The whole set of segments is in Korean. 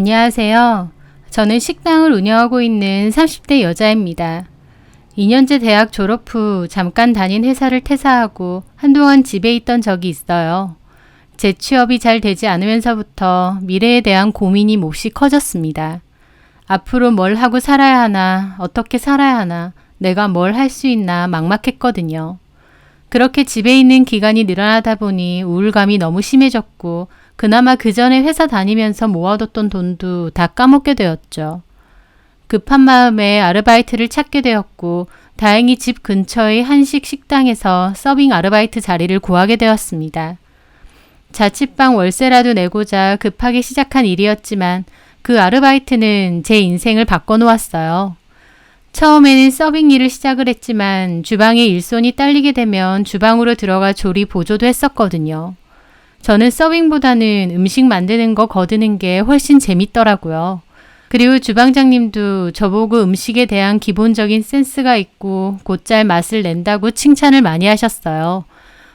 안녕하세요. 저는 식당을 운영하고 있는 30대 여자입니다. 2년제 대학 졸업 후 잠깐 다닌 회사를 퇴사하고 한동안 집에 있던 적이 있어요. 제 취업이 잘 되지 않으면서부터 미래에 대한 고민이 몹시 커졌습니다. 앞으로 뭘 하고 살아야 하나, 어떻게 살아야 하나, 내가 뭘 할 수 있나 막막했거든요. 그렇게 집에 있는 기간이 늘어나다 보니 우울감이 너무 심해졌고 그나마 그 전에 회사 다니면서 모아뒀던 돈도 다 까먹게 되었죠. 급한 마음에 아르바이트를 찾게 되었고 다행히 집 근처의 한식 식당에서 서빙 아르바이트 자리를 구하게 되었습니다. 자취방 월세라도 내고자 급하게 시작한 일이었지만 그 아르바이트는 제 인생을 바꿔놓았어요. 처음에는 서빙 일을 시작을 했지만 주방에 일손이 딸리게 되면 주방으로 들어가 조리 보조도 했었거든요. 저는 서빙보다는 음식 만드는 거 거드는 게 훨씬 재밌더라고요. 그리고 주방장님도 저보고 음식에 대한 기본적인 센스가 있고 곧잘 맛을 낸다고 칭찬을 많이 하셨어요.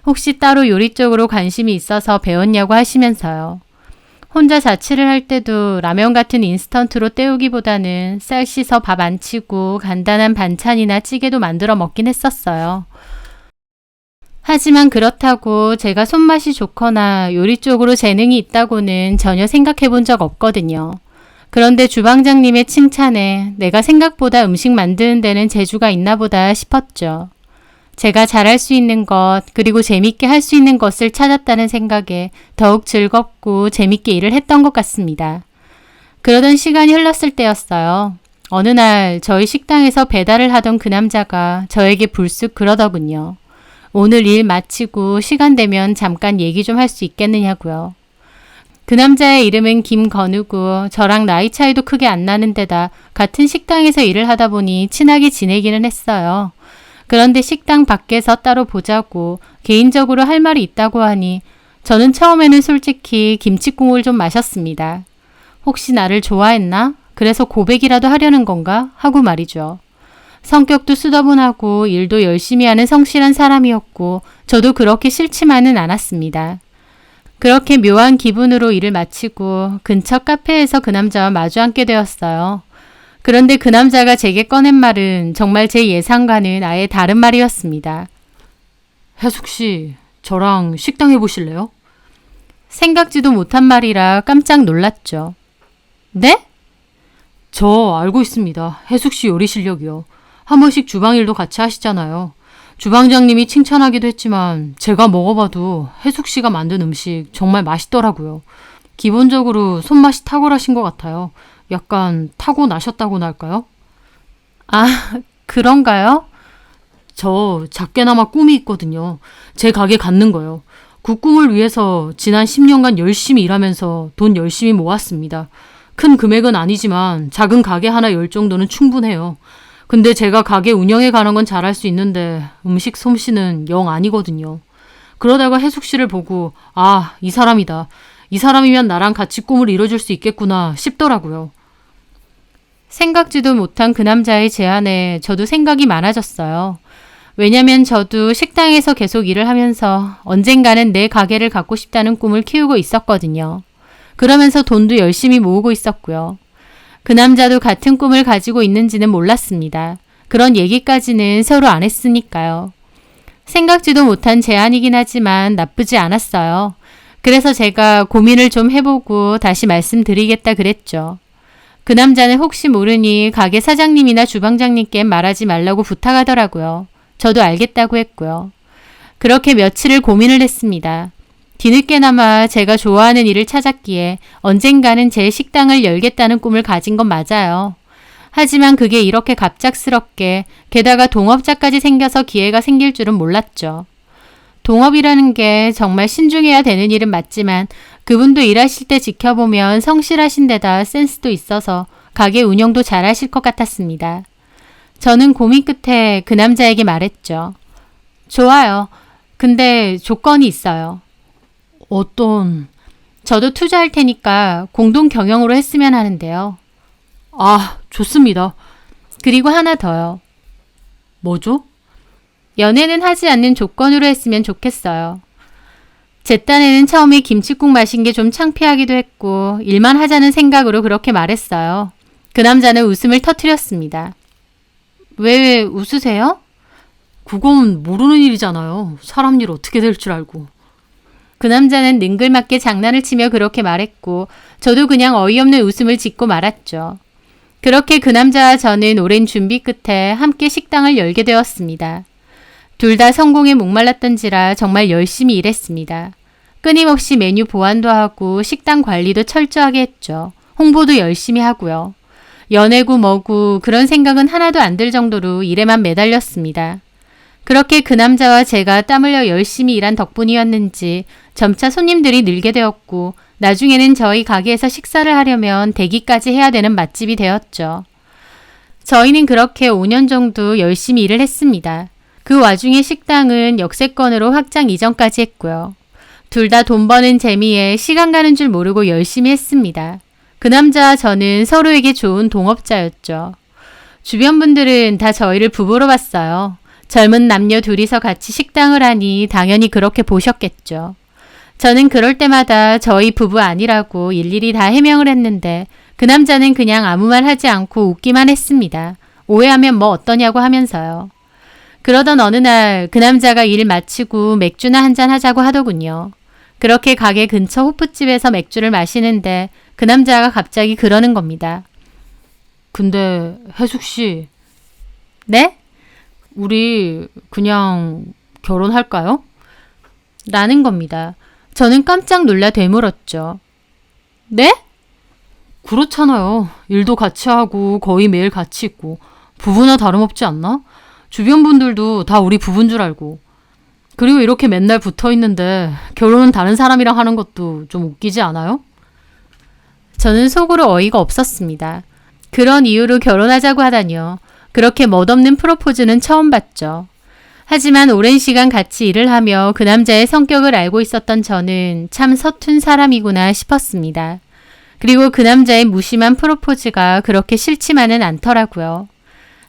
혹시 따로 요리 쪽으로 관심이 있어서 배웠냐고 하시면서요. 혼자 자취를 할 때도 라면 같은 인스턴트로 때우기보다는 쌀 씻어 밥 안 치고 간단한 반찬이나 찌개도 만들어 먹긴 했었어요. 하지만 그렇다고 제가 손맛이 좋거나 요리 쪽으로 재능이 있다고는 전혀 생각해 본 적 없거든요. 그런데 주방장님의 칭찬에 내가 생각보다 음식 만드는 데는 재주가 있나 보다 싶었죠. 제가 잘할 수 있는 것, 그리고 재밌게 할 수 있는 것을 찾았다는 생각에 더욱 즐겁고 재밌게 일을 했던 것 같습니다. 그러던 시간이 흘렀을 때였어요. 어느 날 저희 식당에서 배달을 하던 그 남자가 저에게 불쑥 그러더군요. 오늘 일 마치고 시간 되면 잠깐 얘기 좀 할 수 있겠느냐고요. 그 남자의 이름은 김건우고 저랑 나이 차이도 크게 안 나는 데다 같은 식당에서 일을 하다 보니 친하게 지내기는 했어요. 그런데 식당 밖에서 따로 보자고 개인적으로 할 말이 있다고 하니 저는 처음에는 솔직히 김치국물 좀 마셨습니다. 혹시 나를 좋아했나? 그래서 고백이라도 하려는 건가? 하고 말이죠. 성격도 수더분하고 일도 열심히 하는 성실한 사람이었고 저도 그렇게 싫지만은 않았습니다. 그렇게 묘한 기분으로 일을 마치고 근처 카페에서 그 남자와 마주 앉게 되었어요. 그런데 그 남자가 제게 꺼낸 말은 정말 제 예상과는 아예 다른 말이었습니다. 혜숙 씨, 저랑 식당 해보실래요? 생각지도 못한 말이라 깜짝 놀랐죠. 네? 저 알고 있습니다. 혜숙 씨 요리 실력이요. 한 번씩 주방 일도 같이 하시잖아요. 주방장님이 칭찬하기도 했지만 제가 먹어봐도 혜숙 씨가 만든 음식 정말 맛있더라고요. 기본적으로 손맛이 탁월하신 것 같아요. 약간 타고나셨다고나 할까요? 아, 그런가요? 저 작게나마 꿈이 있거든요. 제 가게 갖는 거요. 그 꿈을 위해서 지난 10년간 열심히 일하면서 돈 열심히 모았습니다. 큰 금액은 아니지만 작은 가게 하나 열 정도는 충분해요. 근데 제가 가게 운영에 관한 건 잘할 수 있는데 음식 솜씨는 영 아니거든요. 그러다가 혜숙 씨를 보고 아, 이 사람이다. 이 사람이면 나랑 같이 꿈을 이뤄줄 수 있겠구나 싶더라고요. 생각지도 못한 그 남자의 제안에 저도 생각이 많아졌어요. 왜냐면 저도 식당에서 계속 일을 하면서 언젠가는 내 가게를 갖고 싶다는 꿈을 키우고 있었거든요. 그러면서 돈도 열심히 모으고 있었고요. 그 남자도 같은 꿈을 가지고 있는지는 몰랐습니다. 그런 얘기까지는 서로 안 했으니까요. 생각지도 못한 제안이긴 하지만 나쁘지 않았어요. 그래서 제가 고민을 좀 해보고 다시 말씀드리겠다 그랬죠. 그 남자는 혹시 모르니 가게 사장님이나 주방장님께 말하지 말라고 부탁하더라고요. 저도 알겠다고 했고요. 그렇게 며칠을 고민을 했습니다. 뒤늦게나마 제가 좋아하는 일을 찾았기에 언젠가는 제 식당을 열겠다는 꿈을 가진 건 맞아요. 하지만 그게 이렇게 갑작스럽게 게다가 동업자까지 생겨서 기회가 생길 줄은 몰랐죠. 동업이라는 게 정말 신중해야 되는 일은 맞지만 그분도 일하실 때 지켜보면 성실하신 데다 센스도 있어서 가게 운영도 잘하실 것 같았습니다. 저는 고민 끝에 그 남자에게 말했죠. 좋아요. 근데 조건이 있어요. 저도 투자할 테니까 공동 경영으로 했으면 하는데요. 아, 좋습니다. 그리고 하나 더요. 뭐죠? 연애는 하지 않는 조건으로 했으면 좋겠어요. 제 딴에는 처음에 김칫국 마신 게 좀 창피하기도 했고 일만 하자는 생각으로 그렇게 말했어요. 그 남자는 웃음을 터뜨렸습니다. 왜 웃으세요? 그건 모르는 일이잖아요. 사람 일 어떻게 될 줄 알고. 그 남자는 능글맞게 장난을 치며 그렇게 말했고 저도 그냥 어이없는 웃음을 짓고 말았죠. 그렇게 그 남자와 저는 오랜 준비 끝에 함께 식당을 열게 되었습니다. 둘 다 성공에 목말랐던지라 정말 열심히 일했습니다. 끊임없이 메뉴 보완도 하고 식당 관리도 철저하게 했죠. 홍보도 열심히 하고요. 연애고 뭐고 그런 생각은 하나도 안 들 정도로 일에만 매달렸습니다. 그렇게 그 남자와 제가 땀 흘려 열심히 일한 덕분이었는지 점차 손님들이 늘게 되었고 나중에는 저희 가게에서 식사를 하려면 대기까지 해야 되는 맛집이 되었죠. 저희는 그렇게 5년 정도 열심히 일을 했습니다. 그 와중에 식당은 역세권으로 확장 이전까지 했고요. 둘 다 돈 버는 재미에 시간 가는 줄 모르고 열심히 했습니다. 그 남자와 저는 서로에게 좋은 동업자였죠. 주변 분들은 다 저희를 부부로 봤어요. 젊은 남녀 둘이서 같이 식당을 하니 당연히 그렇게 보셨겠죠. 저는 그럴 때마다 저희 부부 아니라고 일일이 다 해명을 했는데 그 남자는 그냥 아무 말 하지 않고 웃기만 했습니다. 오해하면 뭐 어떠냐고 하면서요. 그러던 어느 날 그 남자가 일 마치고 맥주나 한잔 하자고 하더군요. 그렇게 가게 근처 호프집에서 맥주를 마시는데 그 남자가 갑자기 그러는 겁니다. 근데 혜숙 씨. 네? 우리 그냥 결혼할까요? 라는 겁니다. 저는 깜짝 놀라 되물었죠. 네? 그렇잖아요. 일도 같이 하고 거의 매일 같이 있고 부부나 다름없지 않나? 주변 분들도 다 우리 부부인 줄 알고. 그리고 이렇게 맨날 붙어 있는데 결혼은 다른 사람이랑 하는 것도 좀 웃기지 않아요? 저는 속으로 어이가 없었습니다. 그런 이유로 결혼하자고 하다니요. 그렇게 멋없는 프로포즈는 처음 봤죠. 하지만 오랜 시간 같이 일을 하며 그 남자의 성격을 알고 있었던 저는 참 서툰 사람이구나 싶었습니다. 그리고 그 남자의 무심한 프로포즈가 그렇게 싫지만은 않더라고요.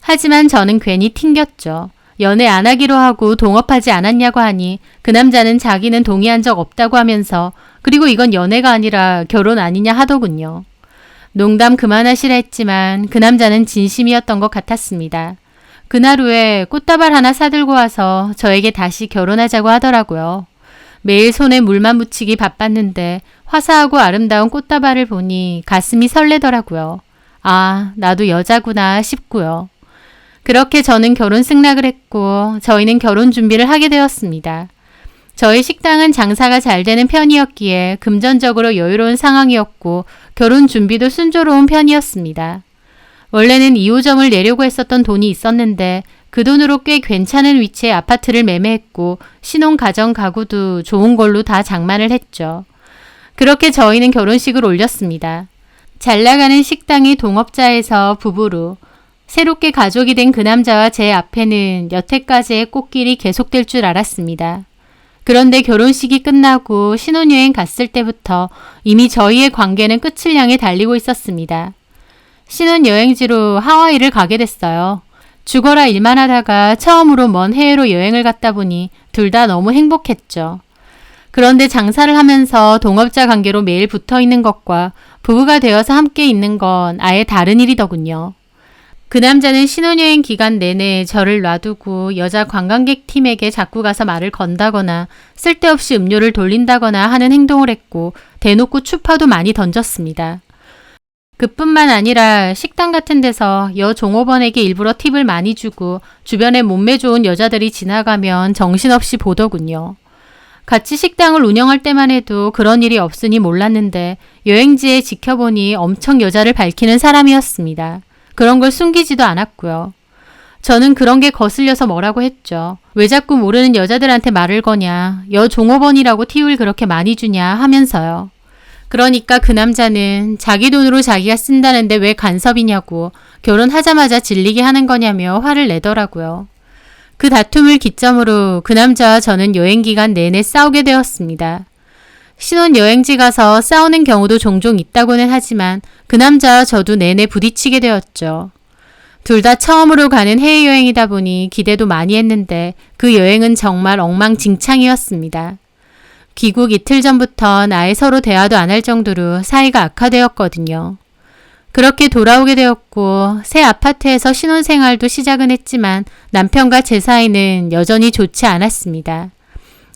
하지만 저는 괜히 튕겼죠. 연애 안 하기로 하고 동업하지 않았냐고 하니 그 남자는 자기는 동의한 적 없다고 하면서 그리고 이건 연애가 아니라 결혼 아니냐 하더군요. 농담 그만하시라 했지만 그 남자는 진심이었던 것 같았습니다. 그날 후에 꽃다발 하나 사들고 와서 저에게 다시 결혼하자고 하더라고요. 매일 손에 물만 묻히기 바빴는데 화사하고 아름다운 꽃다발을 보니 가슴이 설레더라고요. 아, 나도 여자구나 싶고요. 그렇게 저는 결혼 승낙을 했고 저희는 결혼 준비를 하게 되었습니다. 저희 식당은 장사가 잘 되는 편이었기에 금전적으로 여유로운 상황이었고 결혼 준비도 순조로운 편이었습니다. 원래는 2호점을 내려고 했었던 돈이 있었는데 그 돈으로 꽤 괜찮은 위치의 아파트를 매매했고 신혼 가정 가구도 좋은 걸로 다 장만을 했죠. 그렇게 저희는 결혼식을 올렸습니다. 잘 나가는 식당의 동업자에서 부부로 새롭게 가족이 된 그 남자와 제 앞에는 여태까지의 꽃길이 계속될 줄 알았습니다. 그런데 결혼식이 끝나고 신혼여행 갔을 때부터 이미 저희의 관계는 끝을 향해 달리고 있었습니다. 신혼여행지로 하와이를 가게 됐어요. 죽어라 일만 하다가 처음으로 먼 해외로 여행을 갔다 보니 둘 다 너무 행복했죠. 그런데 장사를 하면서 동업자 관계로 매일 붙어 있는 것과 부부가 되어서 함께 있는 건 아예 다른 일이더군요. 그 남자는 신혼여행 기간 내내 저를 놔두고 여자 관광객 팀에게 자꾸 가서 말을 건다거나 쓸데없이 음료를 돌린다거나 하는 행동을 했고 대놓고 추파도 많이 던졌습니다. 그뿐만 아니라 식당 같은 데서 여 종업원에게 일부러 팁을 많이 주고 주변에 몸매 좋은 여자들이 지나가면 정신없이 보더군요. 같이 식당을 운영할 때만 해도 그런 일이 없으니 몰랐는데 여행지에 지켜보니 엄청 여자를 밝히는 사람이었습니다. 그런 걸 숨기지도 않았고요. 저는 그런 게 거슬려서 뭐라고 했죠. 왜 자꾸 모르는 여자들한테 말을 거냐. 여 종업원이라고 팁을 그렇게 많이 주냐 하면서요. 그러니까 그 남자는 자기 돈으로 자기가 쓴다는데 왜 간섭이냐고 결혼하자마자 질리게 하는 거냐며 화를 내더라고요. 그 다툼을 기점으로 그 남자와 저는 여행 기간 내내 싸우게 되었습니다. 신혼여행지 가서 싸우는 경우도 종종 있다고는 하지만 그 남자와 저도 내내 부딪히게 되었죠. 둘 다 처음으로 가는 해외여행이다 보니 기대도 많이 했는데 그 여행은 정말 엉망진창이었습니다. 귀국 이틀 전부턴 아예 서로 대화도 안 할 정도로 사이가 악화되었거든요. 그렇게 돌아오게 되었고 새 아파트에서 신혼생활도 시작은 했지만 남편과 제 사이는 여전히 좋지 않았습니다.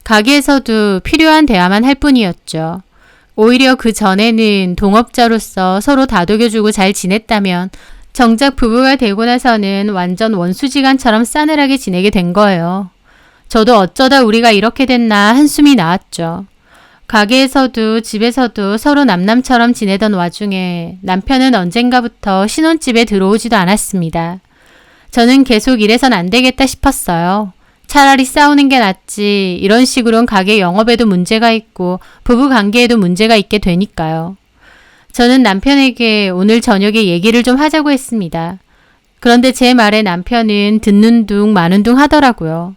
가게에서도 필요한 대화만 할 뿐이었죠. 오히려 그 전에는 동업자로서 서로 다독여주고 잘 지냈다면 정작 부부가 되고 나서는 완전 원수지간처럼 싸늘하게 지내게 된 거예요. 저도 어쩌다 우리가 이렇게 됐나 한숨이 나왔죠. 가게에서도 집에서도 서로 남남처럼 지내던 와중에 남편은 언젠가부터 신혼집에 들어오지도 않았습니다. 저는 계속 이래선 안 되겠다 싶었어요. 차라리 싸우는 게 낫지 이런 식으론 가게 영업에도 문제가 있고 부부 관계에도 문제가 있게 되니까요. 저는 남편에게 오늘 저녁에 얘기를 좀 하자고 했습니다. 그런데 제 말에 남편은 듣는 둥 마는 둥 하더라고요.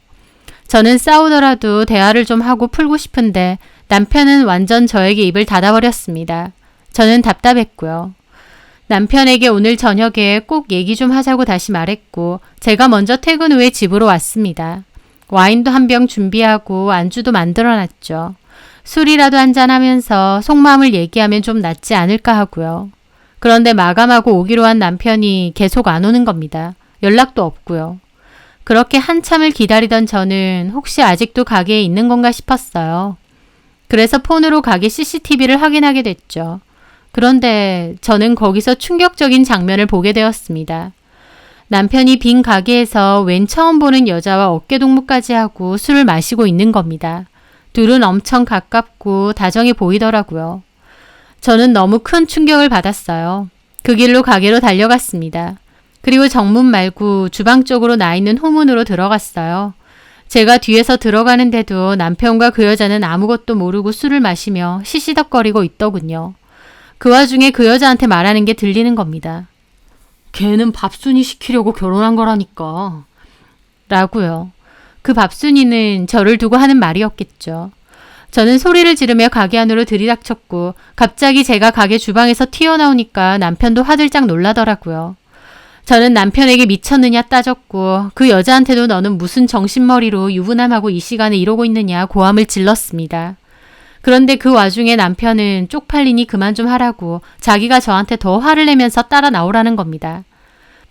저는 싸우더라도 대화를 좀 하고 풀고 싶은데 남편은 완전 저에게 입을 닫아버렸습니다. 저는 답답했고요. 남편에게 오늘 저녁에 꼭 얘기 좀 하자고 다시 말했고 제가 먼저 퇴근 후에 집으로 왔습니다. 와인도 한 병 준비하고 안주도 만들어놨죠. 술이라도 한잔하면서 속마음을 얘기하면 좀 낫지 않을까 하고요. 그런데 마감하고 오기로 한 남편이 계속 안 오는 겁니다. 연락도 없고요. 그렇게 한참을 기다리던 저는 혹시 아직도 가게에 있는 건가 싶었어요. 그래서 폰으로 가게 CCTV를 확인하게 됐죠. 그런데 저는 거기서 충격적인 장면을 보게 되었습니다. 남편이 빈 가게에서 웬 처음 보는 여자와 어깨동무까지 하고 술을 마시고 있는 겁니다. 둘은 엄청 가깝고 다정해 보이더라고요. 저는 너무 큰 충격을 받았어요. 그 길로 가게로 달려갔습니다. 그리고 정문 말고 주방 쪽으로 나 있는 후문으로 들어갔어요. 제가 뒤에서 들어가는데도 남편과 그 여자는 아무것도 모르고 술을 마시며 시시덕거리고 있더군요. 그 와중에 그 여자한테 말하는 게 들리는 겁니다. 걔는 밥순이 시키려고 결혼한 거라니까. 라고요. 그 밥순이는 저를 두고 하는 말이었겠죠. 저는 소리를 지르며 가게 안으로 들이닥쳤고 갑자기 제가 가게 주방에서 튀어나오니까 남편도 화들짝 놀라더라고요. 저는 남편에게 미쳤느냐 따졌고 그 여자한테도 너는 무슨 정신머리로 유부남하고 이 시간에 이러고 있느냐 고함을 질렀습니다. 그런데 그 와중에 남편은 쪽팔리니 그만 좀 하라고 자기가 저한테 더 화를 내면서 따라 나오라는 겁니다.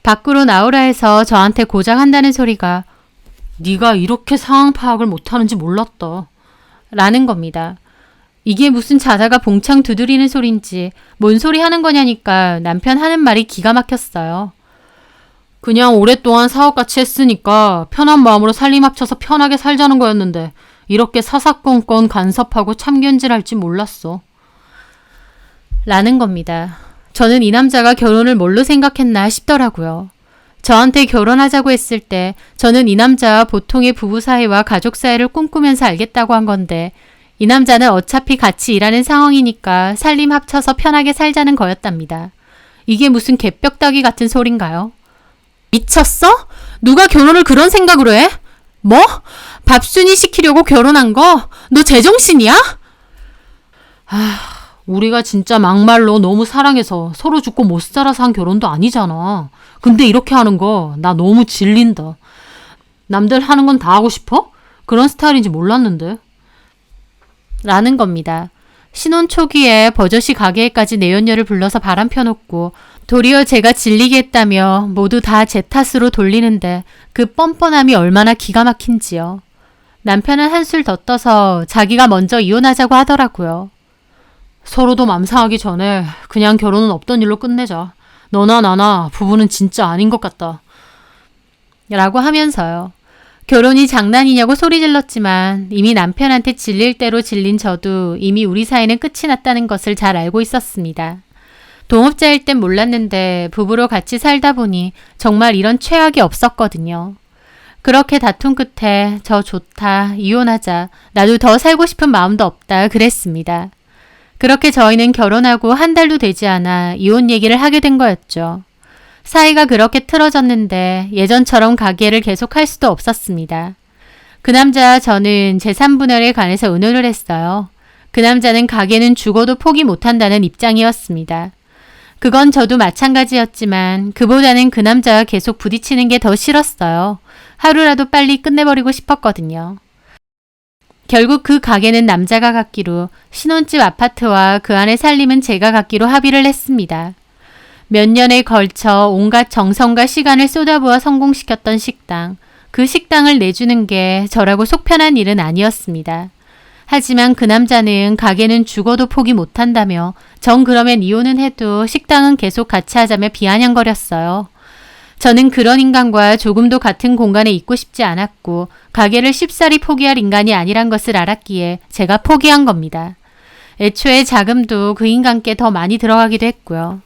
밖으로 나오라 해서 저한테 고작 한다는 소리가 네가 이렇게 상황 파악을 못하는지 몰랐다. 라는 겁니다. 이게 무슨 자다가 봉창 두드리는 소린지 뭔 소리 하는 거냐니까 남편 하는 말이 기가 막혔어요. 그냥 오랫동안 사업같이 했으니까 편한 마음으로 살림 합쳐서 편하게 살자는 거였는데 이렇게 사사건건 간섭하고 참견질할 줄 몰랐어. 라는 겁니다. 저는 이 남자가 결혼을 뭘로 생각했나 싶더라고요. 저한테 결혼하자고 했을 때 저는 이 남자와 보통의 부부 사이와 가족 사이를 꿈꾸면서 알겠다고 한 건데 이 남자는 어차피 같이 일하는 상황이니까 살림 합쳐서 편하게 살자는 거였답니다. 이게 무슨 개벽다귀 같은 소린가요? 미쳤어? 누가 결혼을 그런 생각으로 해? 뭐? 밥순이 시키려고 결혼한 거? 너 제정신이야? 우리가 진짜 막말로 너무 사랑해서 서로 죽고 못 살아서 한 결혼도 아니잖아. 근데 이렇게 하는 거 나 너무 질린다. 남들 하는 건 다 하고 싶어? 그런 스타일인지 몰랐는데. 라는 겁니다. 신혼 초기에 버젓이 가게에까지 내연녀를 불러서 바람 펴놓고 도리어 제가 질리게 했다며 모두 다 제 탓으로 돌리는데 그 뻔뻔함이 얼마나 기가 막힌지요. 남편은 한술 더 떠서 자기가 먼저 이혼하자고 하더라고요. 서로도 맘 상하기 전에 그냥 결혼은 없던 일로 끝내자. 너나 나나 부부는 진짜 아닌 것 같다. 라고 하면서요. 결혼이 장난이냐고 소리 질렀지만 이미 남편한테 질릴 대로 질린 저도 이미 우리 사이는 끝이 났다는 것을 잘 알고 있었습니다. 동업자일 땐 몰랐는데 부부로 같이 살다 보니 정말 이런 최악이 없었거든요. 그렇게 다툰 끝에 저 좋다, 이혼하자, 나도 더 살고 싶은 마음도 없다 그랬습니다. 그렇게 저희는 결혼하고 한 달도 되지 않아 이혼 얘기를 하게 된 거였죠. 사이가 그렇게 틀어졌는데 예전처럼 가게를 계속할 수도 없었습니다. 그 남자와 저는 재산분할에 관해서 의논을 했어요. 그 남자는 가게는 죽어도 포기 못한다는 입장이었습니다. 그건 저도 마찬가지였지만 그보다는 그 남자와 계속 부딪히는 게 더 싫었어요. 하루라도 빨리 끝내버리고 싶었거든요. 결국 그 가게는 남자가 갖기로, 신혼집 아파트와 그 안의 살림은 제가 갖기로 합의를 했습니다. 몇 년에 걸쳐 온갖 정성과 시간을 쏟아부어 성공시켰던 식당, 그 식당을 내주는 게 저라고 속편한 일은 아니었습니다. 하지만 그 남자는 가게는 죽어도 포기 못한다며 정 그러면 이혼은 해도 식당은 계속 같이 하자며 비아냥거렸어요. 저는 그런 인간과 조금도 같은 공간에 있고 싶지 않았고 가게를 쉽사리 포기할 인간이 아니란 것을 알았기에 제가 포기한 겁니다. 애초에 자금도 그 인간께 더 많이 들어가기도 했고요.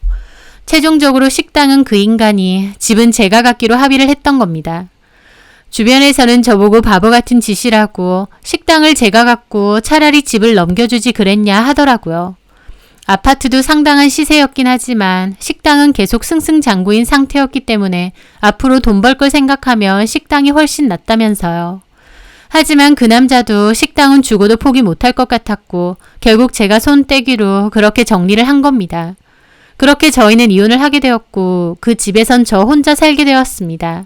최종적으로 식당은 그 인간이, 집은 제가 갖기로 합의를 했던 겁니다. 주변에서는 저보고 바보 같은 짓이라고 식당을 제가 갖고 차라리 집을 넘겨주지 그랬냐 하더라고요. 아파트도 상당한 시세였긴 하지만 식당은 계속 승승장구인 상태였기 때문에 앞으로 돈 벌 걸 생각하면 식당이 훨씬 낫다면서요. 하지만 그 남자도 식당은 죽어도 포기 못할 것 같았고 결국 제가 손 떼기로 그렇게 정리를 한 겁니다. 그렇게 저희는 이혼을 하게 되었고 그 집에선 저 혼자 살게 되었습니다.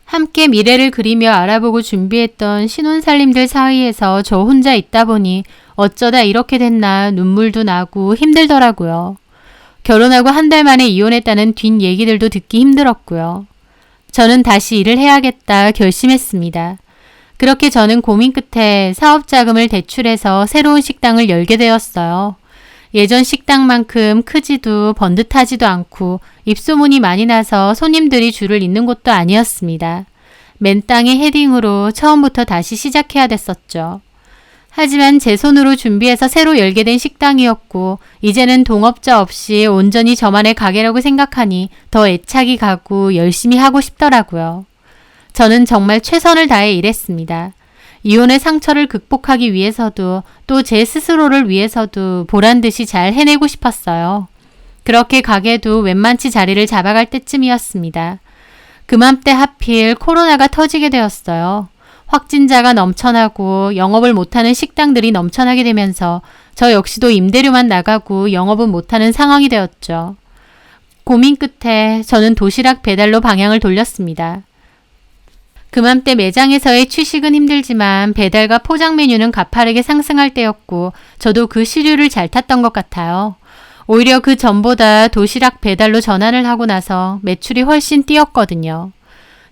함께 미래를 그리며 알아보고 준비했던 신혼살림들 사이에서 저 혼자 있다 보니 어쩌다 이렇게 됐나 눈물도 나고 힘들더라고요. 결혼하고 한 달 만에 이혼했다는 뒷얘기들도 듣기 힘들었고요. 저는 다시 일을 해야겠다 결심했습니다. 그렇게 저는 고민 끝에 사업자금을 대출해서 새로운 식당을 열게 되었어요. 예전 식당만큼 크지도 번듯하지도 않고 입소문이 많이 나서 손님들이 줄을 잇는 곳도 아니었습니다. 맨 땅에 헤딩으로 처음부터 다시 시작해야 됐었죠. 하지만 제 손으로 준비해서 새로 열게 된 식당이었고 이제는 동업자 없이 온전히 저만의 가게라고 생각하니 더 애착이 가고 열심히 하고 싶더라고요. 저는 정말 최선을 다해 일했습니다. 이혼의 상처를 극복하기 위해서도 또 제 스스로를 위해서도 보란듯이 잘 해내고 싶었어요. 그렇게 가게도 웬만치 자리를 잡아갈 때쯤이었습니다. 그맘때 하필 코로나가 터지게 되었어요. 확진자가 넘쳐나고 영업을 못하는 식당들이 넘쳐나게 되면서 저 역시도 임대료만 나가고 영업은 못하는 상황이 되었죠. 고민 끝에 저는 도시락 배달로 방향을 돌렸습니다. 그맘때 매장에서의 취식은 힘들지만 배달과 포장 메뉴는 가파르게 상승할 때였고 저도 그 시류를 잘 탔던 것 같아요. 오히려 그 전보다 도시락 배달로 전환을 하고 나서 매출이 훨씬 뛰었거든요.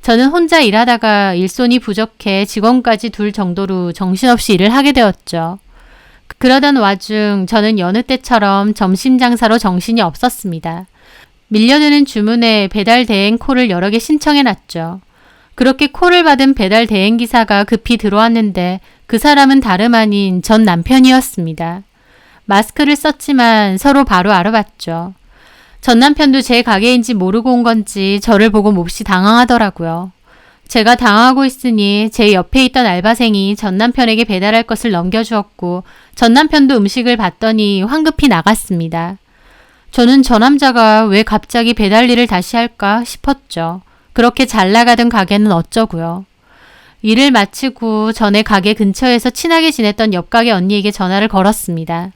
저는 혼자 일하다가 일손이 부족해 직원까지 둘 정도로 정신없이 일을 하게 되었죠. 그러던 와중 저는 여느 때처럼 점심 장사로 정신이 없었습니다. 밀려드는 주문에 배달 대행 콜을 여러 개 신청해놨죠. 그렇게 콜을 받은 배달 대행기사가 급히 들어왔는데 그 사람은 다름 아닌 전 남편이었습니다. 마스크를 썼지만 서로 바로 알아봤죠. 전 남편도 제 가게인지 모르고 온 건지 저를 보고 몹시 당황하더라고요. 제가 당황하고 있으니 제 옆에 있던 알바생이 전 남편에게 배달할 것을 넘겨주었고 전 남편도 음식을 받더니 황급히 나갔습니다. 저는 저 남자가 왜 갑자기 배달 일을 다시 할까 싶었죠. 그렇게 잘 나가던 가게는 어쩌고요. 일을 마치고 전에 가게 근처에서 친하게 지냈던 옆 가게 언니에게 전화를 걸었습니다.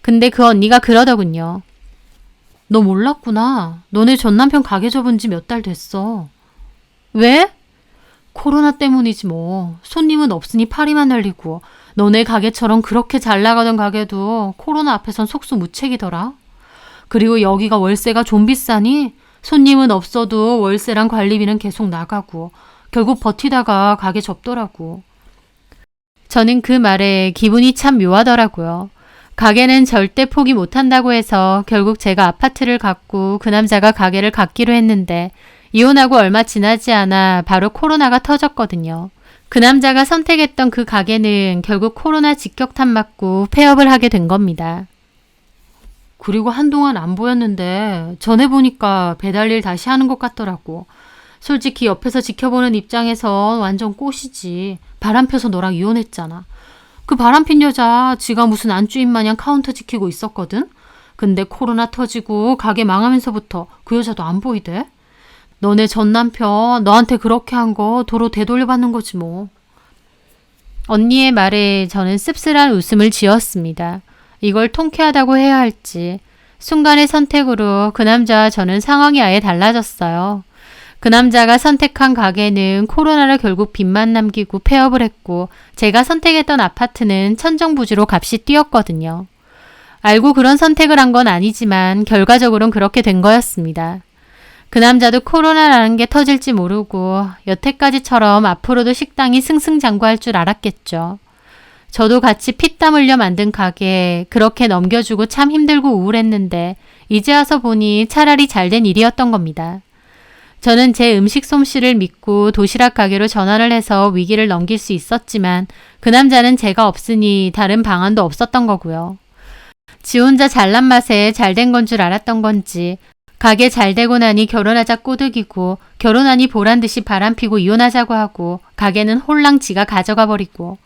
근데 그 언니가 그러더군요. 너 몰랐구나. 너네 전 남편 가게 접은 지 몇 달 됐어. 왜? 코로나 때문이지 뭐. 손님은 없으니 파리만 날리고 너네 가게처럼 그렇게 잘 나가던 가게도 코로나 앞에선 속수무책이더라. 그리고 여기가 월세가 좀 비싸니 손님은 없어도 월세랑 관리비는 계속 나가고 결국 버티다가 가게 접더라고. 저는 그 말에 기분이 참 묘하더라고요. 가게는 절대 포기 못한다고 해서 결국 제가 아파트를 갖고 그 남자가 가게를 갖기로 했는데 이혼하고 얼마 지나지 않아 바로 코로나가 터졌거든요. 그 남자가 선택했던 그 가게는 결국 코로나 직격탄 맞고 폐업을 하게 된 겁니다. 그리고 한동안 안 보였는데 전에 보니까 배달일 다시 하는 것 같더라고. 솔직히 옆에서 지켜보는 입장에서 완전 꽃이지. 바람 펴서 너랑 이혼했잖아. 그 바람핀 여자 지가 무슨 안주인 마냥 카운터 지키고 있었거든? 근데 코로나 터지고 가게 망하면서부터 그 여자도 안 보이대. 너네 전 남편 너한테 그렇게 한 거 도로 되돌려받는 거지 뭐. 언니의 말에 저는 씁쓸한 웃음을 지었습니다. 이걸 통쾌하다고 해야 할지. 순간의 선택으로 그 남자와 저는 상황이 아예 달라졌어요. 그 남자가 선택한 가게는 코로나로 결국 빚만 남기고 폐업을 했고 제가 선택했던 아파트는 천정부지로 값이 뛰었거든요. 알고 그런 선택을 한 건 아니지만 결과적으로는 그렇게 된 거였습니다. 그 남자도 코로나라는 게 터질지 모르고 여태까지처럼 앞으로도 식당이 승승장구할 줄 알았겠죠. 저도 같이 피땀 흘려 만든 가게 그렇게 넘겨주고 참 힘들고 우울했는데 이제 와서 보니 차라리 잘된 일이었던 겁니다. 저는 제 음식 솜씨를 믿고 도시락 가게로 전환을 해서 위기를 넘길 수 있었지만 그 남자는 제가 없으니 다른 방안도 없었던 거고요. 지 혼자 잘난 맛에 잘된 건 줄 알았던 건지 가게 잘 되고 나니 결혼하자 꼬드기고 결혼하니 보란듯이 바람피고 이혼하자고 하고 가게는 홀랑 지가 가져가 버리고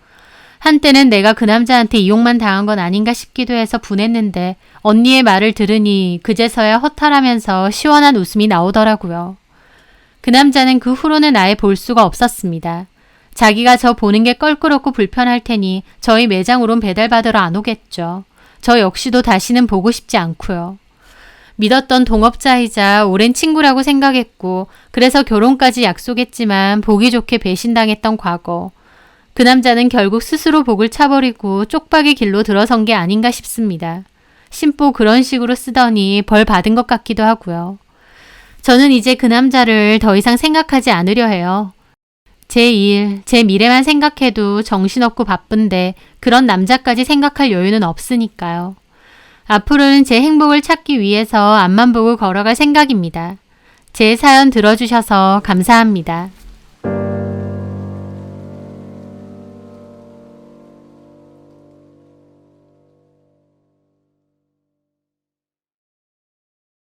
한때는 내가 그 남자한테 이용만 당한 건 아닌가 싶기도 해서 분했는데 언니의 말을 들으니 그제서야 허탈하면서 시원한 웃음이 나오더라고요. 그 남자는 그 후로는 아예 볼 수가 없었습니다. 자기가 저 보는 게 껄끄럽고 불편할 테니 저희 매장으론 배달받으러 안 오겠죠. 저 역시도 다시는 보고 싶지 않고요. 믿었던 동업자이자 오랜 친구라고 생각했고 그래서 결혼까지 약속했지만 보기 좋게 배신당했던 과거. 그 남자는 결국 스스로 복을 차버리고 쪽박이 길로 들어선 게 아닌가 싶습니다. 심보 그런 식으로 쓰더니 벌 받은 것 같기도 하고요. 저는 이제 그 남자를 더 이상 생각하지 않으려 해요. 제 일, 제 미래만 생각해도 정신없고 바쁜데 그런 남자까지 생각할 여유는 없으니까요. 앞으로는 제 행복을 찾기 위해서 앞만 보고 걸어갈 생각입니다. 제 사연 들어주셔서 감사합니다.